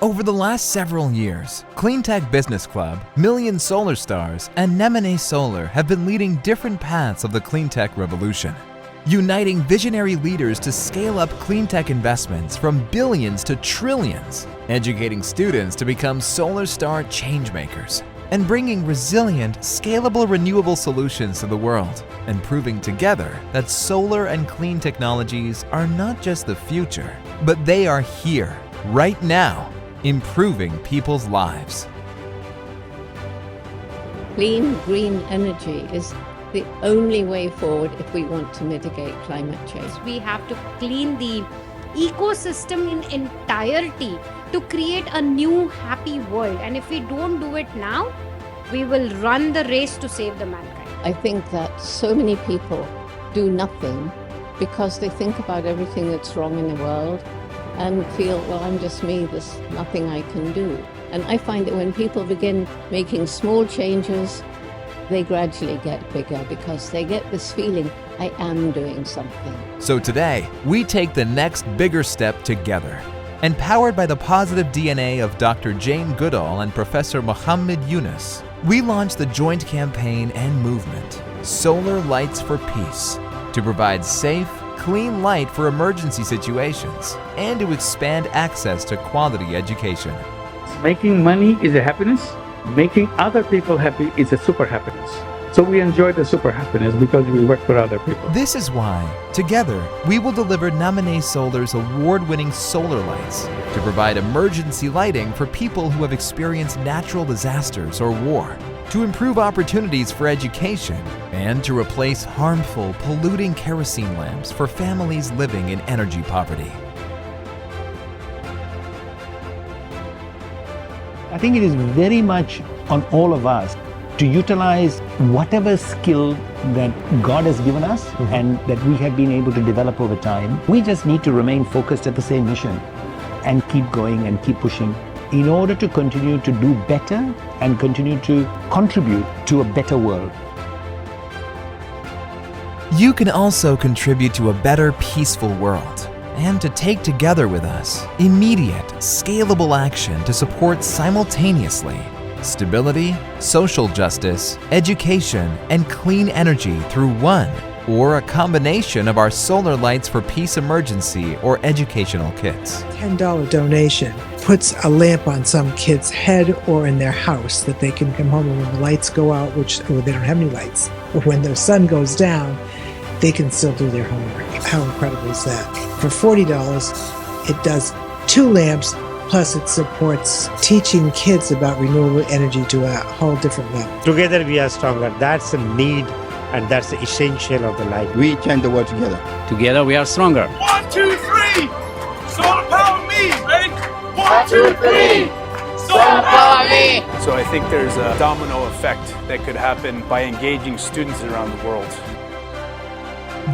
Over the last several years, CleanTech Business Club, Million Solar Stars, and Namene Solar have been leading different paths of the CleanTech revolution, uniting visionary leaders to scale up cleantech investments from billions to trillions, educating students to become solar star changemakers, and bringing resilient, scalable, renewable solutions to the world, and proving together that solar and clean technologies are not just the future, but they are here, right now, improving people's lives. Clean, green energy is the only way forward if we want to mitigate climate change. We have to clean the ecosystem in entirety to create a new happy world. And if we don't do it now, we will run the race to save the mankind. I think that so many people do nothing because they think about everything that's wrong in the world and feel, well, I'm just me, there's nothing I can do. And I find that when people begin making small changes, they gradually get bigger because they get this feeling, I am doing something. So today, we take the next bigger step together. Empowered by the positive DNA of Dr. Jane Goodall and Professor Mohammed Yunus, we launched the joint campaign and movement, Solar Lights for Peace, to provide safe, clean light for emergency situations and to expand access to quality education. Making money is a happiness. Making other people happy is a super happiness. So we enjoy the super happiness because we work for other people. This is why, together, we will deliver Namene Solar's award-winning solar lights to provide emergency lighting for people who have experienced natural disasters or war, to improve opportunities for education, and to replace harmful, polluting kerosene lamps for families living in energy poverty. I think it is very much on all of us to utilize whatever skill that God has given us and that we have been able to develop over time. We just need to remain focused at the same mission and keep going and keep pushing in order to continue to do better and continue to contribute to a better world. You can also contribute to a better, peaceful world and to take together with us immediate, scalable action to support simultaneously stability, social justice, education, and clean energy through one or a combination of our Solar Lights for Peace emergency or educational kits. $10 donation puts a lamp on some kid's head or in their house that they can come home and when the lights go out, or they don't have any lights, or when the sun goes down, they can still do their homework. How incredible is that? For $40, it does 2 lamps, plus it supports teaching kids about renewable energy to a whole different level. Together we are stronger. That's the need and that's the essential of the life. We change the world together. Together we are stronger. 1, 2, 3! Solar power me! Ready? 1, 2, 3! Solar power me! So I think there's a domino effect that could happen by engaging students around the world.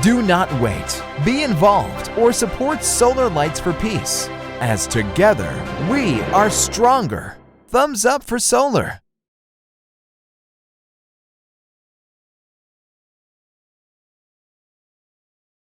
Do not wait. Be involved or support Solar Lights for Peace. As together, we are stronger. Thumbs up for solar.